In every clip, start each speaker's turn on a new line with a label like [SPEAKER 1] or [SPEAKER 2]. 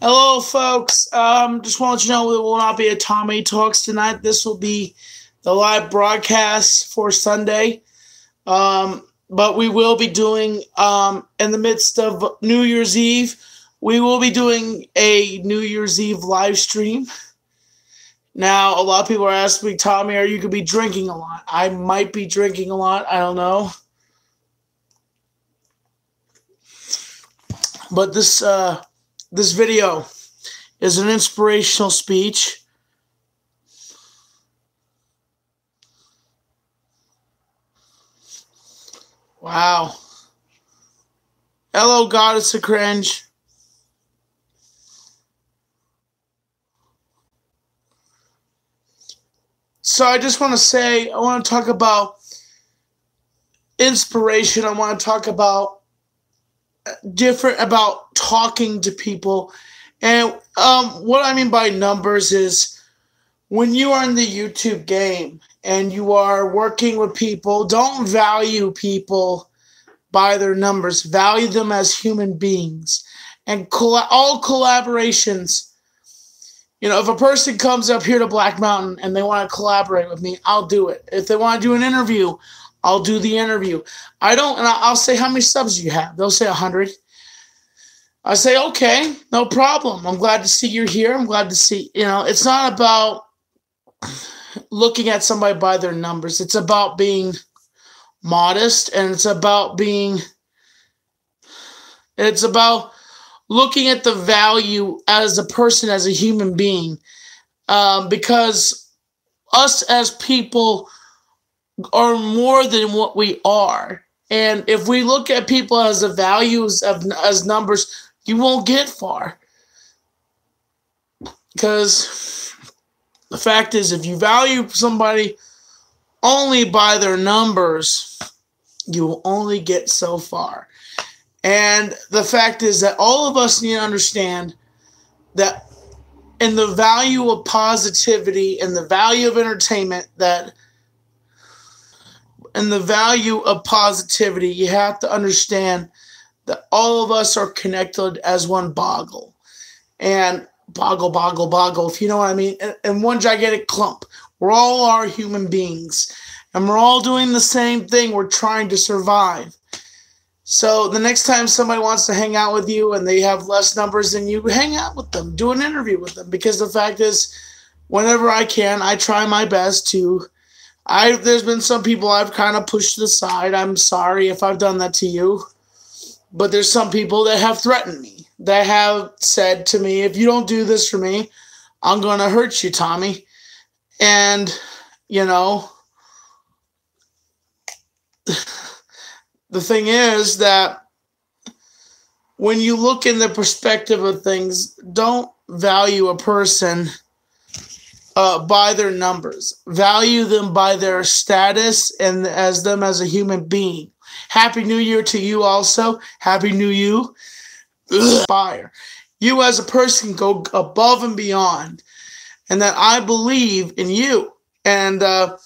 [SPEAKER 1] Hello, folks. Just want to let you know there will not be a Tommy Talks tonight. This will be the live broadcast for Sunday. But we will be doing, in the midst of New Year's Eve, we will be doing a New Year's Eve live stream. Now, a lot of people are asking me, Tommy, are you going to be drinking a lot? I might be drinking a lot. I don't know. But this video is an inspirational speech. Wow. Hello, Goddess of Cringe. So I just want to say, I want to talk about inspiration. I want to talk about about talking to people. And what I mean by numbers is when you are in the YouTube game and you are working with people, don't value people by their numbers. Value them as human beings. And all collaborations, if a person comes up here to Black Mountain and they want to collaborate with me, I'll do it. If they want to do an interview, I'll do the interview. I'll say, how many subs do you have? They'll say 100. I say, okay, no problem. I'm glad to see you're here. I'm glad to see, it's not about looking at somebody by their numbers. It's about being modest, and it's about looking at the value as a person, as a human being, because us as people are more than what we are. And if we look at people as the values as numbers, you won't get far. Because the fact is, if you value somebody only by their numbers, you will only get so far. And the fact is that all of us need to understand that in the value of positivity and the value of entertainment, you have to understand that all of us are connected as one boggle. And boggle, if you know what I mean. And one gigantic clump. We're all are human beings. And we're all doing the same thing. We're trying to survive. So the next time somebody wants to hang out with you and they have less numbers than you, hang out with them. Do an interview with them. Because the fact is, whenever I can, I try my best to. There's been some people I've kind of pushed to the side. I'm sorry if I've done that to you. But there's some people that have threatened me. That have said to me, if you don't do this for me, I'm going to hurt you, Tommy. And, the thing is that when you look in the perspective of things, don't value a person by their numbers. Value them by their status and as them as a human being. Happy New Year to you also. Happy New You. Inspire. You as a person go above and beyond. And that I believe in you. And to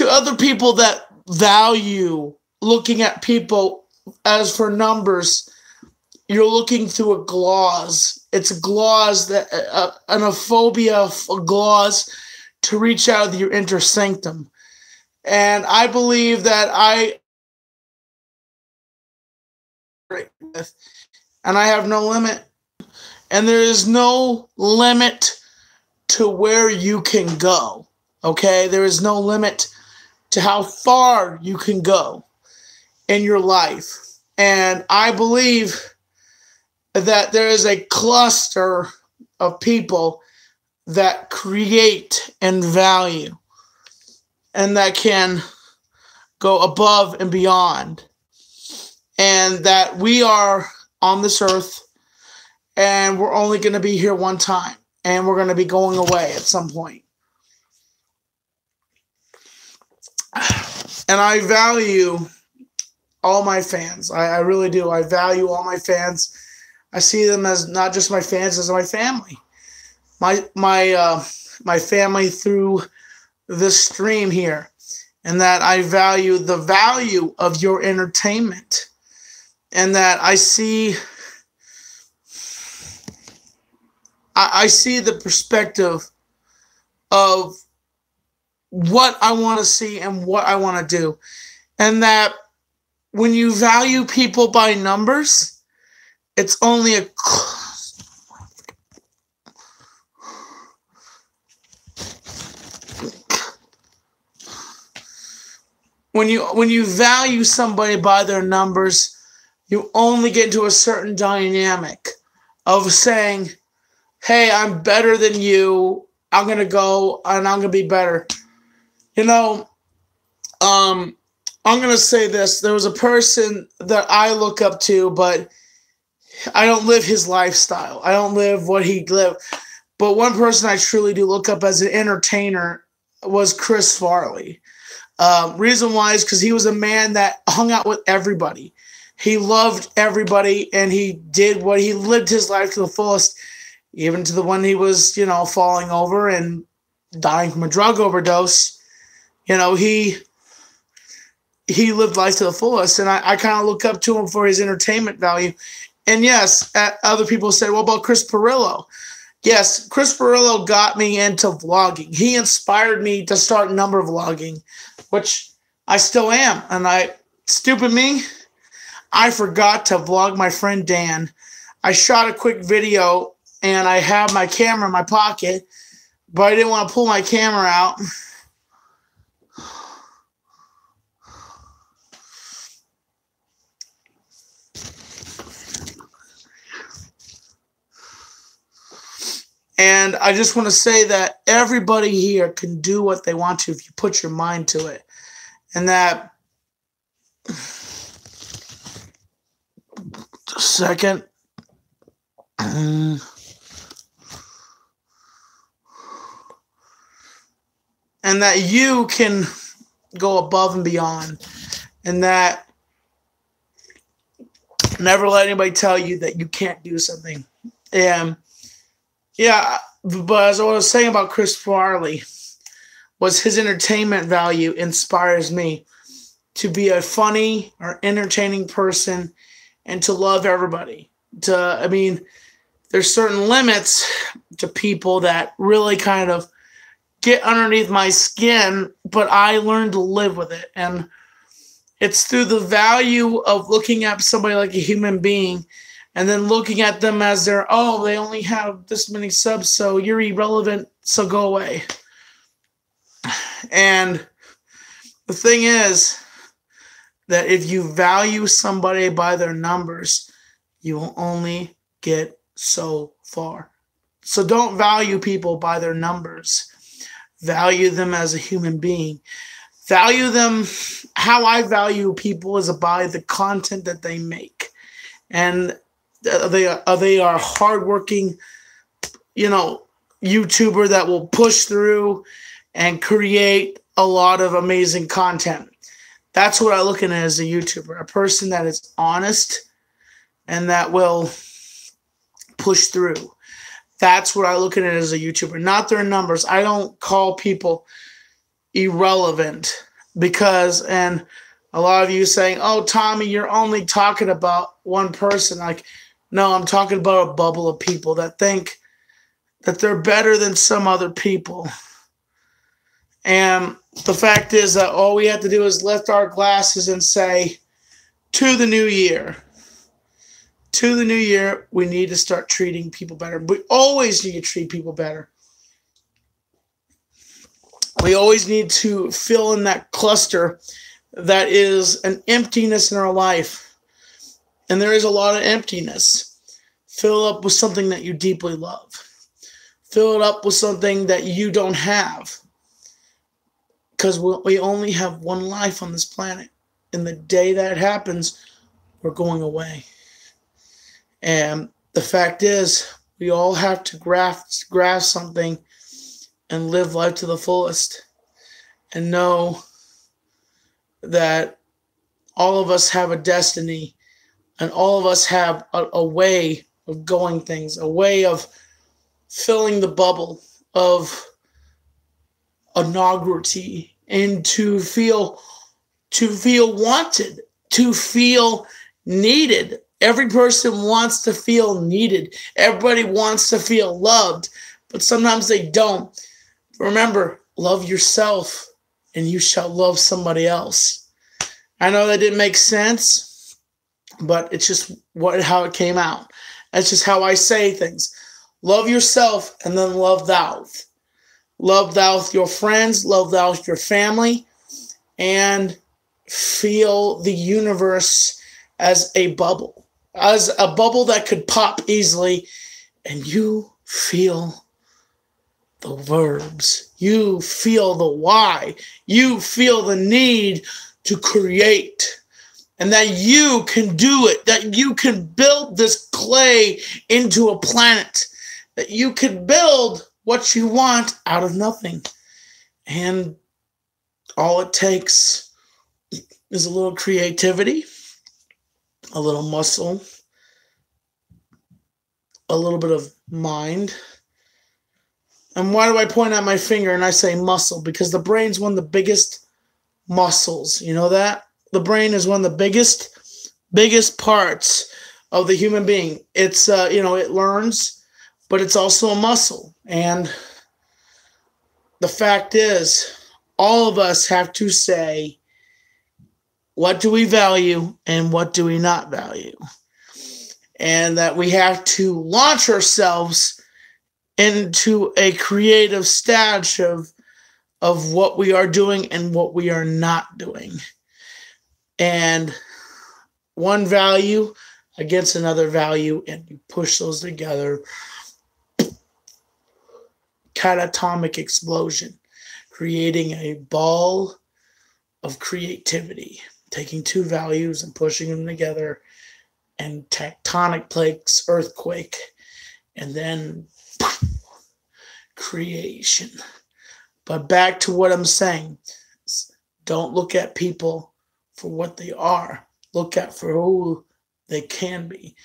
[SPEAKER 1] other people that value looking at people as for numbers, you're looking through a glass. It's a glass, a phobia, a glass to reach out of your inner sanctum. And I believe that and I have no limit. And there is no limit to where you can go. Okay? There is no limit to how far you can go in your life. And I believe that there is a cluster of people that create and value and that can go above and beyond. And that we are on this earth and we're only going to be here one time and we're going to be going away at some point. And I value all my fans. I really do. I value all my fans. I see them as not just my fans, as my family. My family through this stream here. And that I value the value of your entertainment. And that I see I see the perspective of what I want to see and what I want to do. And that when you value people by numbers, it's only a... When you value somebody by their numbers, you only get into a certain dynamic of saying, hey, I'm better than you. I'm going to go and I'm going to be better. You know, I'm going to say this. There was a person that I look up to, but I don't live his lifestyle. I don't live what he lived. But one person I truly do look up as an entertainer was Chris Farley. Reason why is because he was a man that hung out with everybody. He loved everybody, and he lived his life to the fullest, even to the one he was, falling over and dying from a drug overdose. He lived life to the fullest, and I kind of look up to him for his entertainment value. And yes, other people say, what about Chris Pirillo? Yes, Chris Pirillo got me into vlogging. He inspired me to start number vlogging, which I still am. And stupid me, I forgot to vlog my friend Dan. I shot a quick video, and I have my camera in my pocket, but I didn't want to pull my camera out. And I just want to say that everybody here can do what they want to if you put your mind to it. And that... Second. And that you can go above and beyond. And that never let anybody tell you that you can't do something. And yeah, but as I was saying about Chris Farley, was his entertainment value inspires me to be a funny or entertaining person and to love everybody. There's certain limits to people that really kind of get underneath my skin, but I learned to live with it. And it's through the value of looking at somebody like a human being and then looking at them as they only have this many subs, so you're irrelevant, so go away. And the thing is that if you value somebody by their numbers, you will only get so far. So don't value people by their numbers. Value them as a human being. Value them. How I value people is by the content that they make. And they are hardworking, YouTuber that will push through and create a lot of amazing content. That's what I look at as a YouTuber, a person that is honest and that will push through. That's what I look at as a YouTuber, not their numbers. I don't call people irrelevant because, and a lot of you saying, oh, Tommy, you're only talking about one person. Like, no, I'm talking about a bubble of people that think that they're better than some other people. And the fact is that all we have to do is lift our glasses and say, to the new year, we need to start treating people better. We always need to treat people better. We always need to fill in that cluster that is an emptiness in our life. And there is a lot of emptiness. Fill it up with something that you deeply love. Fill it up with something that you don't have. Because we only have one life on this planet. And the day that happens, we're going away. And the fact is, we all have to grasp something and live life to the fullest. And know that all of us have a destiny. And all of us have a way of going things. A way of filling the bubble of inaugurity. And to feel wanted. To feel needed. Every person wants to feel needed. Everybody wants to feel loved, but sometimes they don't. Remember, love yourself and you shall love somebody else. I know that didn't make sense, but it's just how it came out. That's just how I say things. Love yourself and then love thou. Love thou your friends, love thou your family, and feel the universe as a bubble that could pop easily, and you feel the verbs. You feel the why. You feel the need to create, and that you can do it, that you can build this clay into a planet, that you can build what you want out of nothing. And all it takes is a little creativity, a little muscle, a little bit of mind. And why do I point at my finger and I say muscle? Because the brain's one of the biggest muscles. You know that? The brain is one of the biggest parts of the human being. It's, it learns, but it's also a muscle. And the fact is, all of us have to say, what do we value and what do we not value? And that we have to launch ourselves into a creative stage of what we are doing and what we are not doing. And one value against another value, and you push those together. Catatomic explosion, creating a ball of creativity, taking two values and pushing them together, and tectonic plates, earthquake, and then creation. But back to what I'm saying, don't look at people for what they are. Look at for who they can be.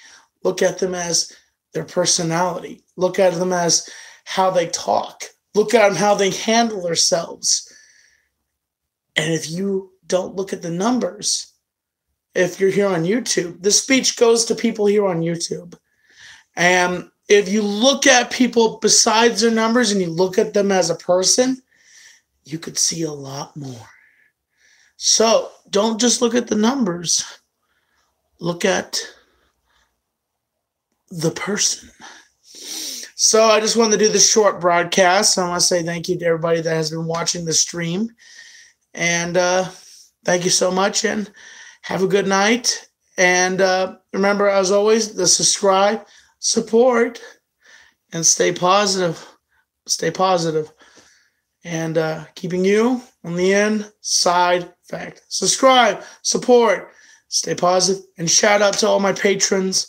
[SPEAKER 1] Look at them as their personality. Look at them as how they talk. Look at them how they handle themselves. And if you don't look at the numbers, if you're here on YouTube, this speech goes to people here on YouTube. And if you look at people besides their numbers and you look at them as a person, you could see a lot more. So don't just look at the numbers. Look at the person. So I just wanted to do this short broadcast. I want to say thank you to everybody that has been watching the stream. And thank you so much, and have a good night. And remember, as always, the subscribe, support, and stay positive. Stay positive. And keeping you on the inside fact. Subscribe, support, stay positive, and shout out to all my patrons.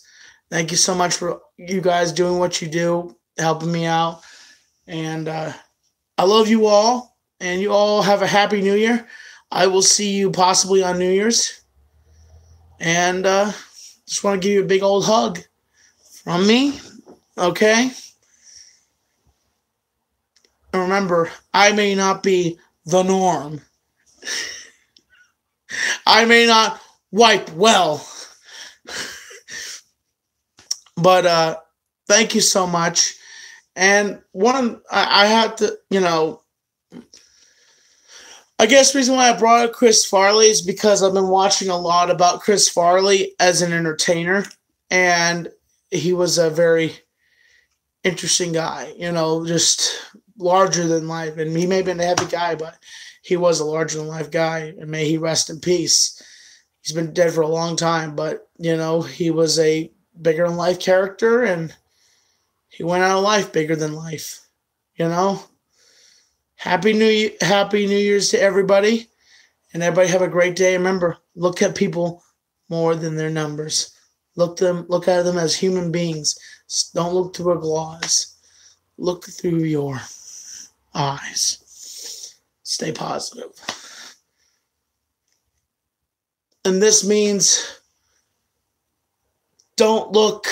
[SPEAKER 1] Thank you so much for you guys doing what you do, helping me out. And I love you all, and you all have a happy New Year. I will see you possibly on New Year's. And just want to give you a big old hug from me, okay? And remember, I may not be the norm. I may not wipe well. But thank you so much. And I have to, I guess the reason why I brought up Chris Farley is because I've been watching a lot about Chris Farley as an entertainer. And he was a very interesting guy, just larger than life. And he may have been a heavy guy, but he was a larger than life guy. And may he rest in peace. He's been dead for a long time, but, he was a bigger than life character, and he went out of life bigger than life. Happy New Year's to everybody, and everybody have a great day. Remember, look at people more than their numbers. Look at them as human beings. Don't look through a glass. Look through your eyes. Stay positive. And this means don't look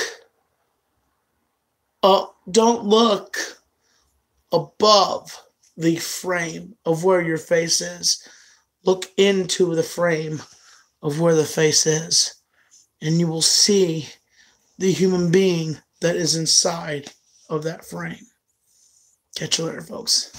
[SPEAKER 1] above the frame of where your face is. Look into the frame of where the face is. and you will see the human being that is inside of that frame. Catch you later, folks.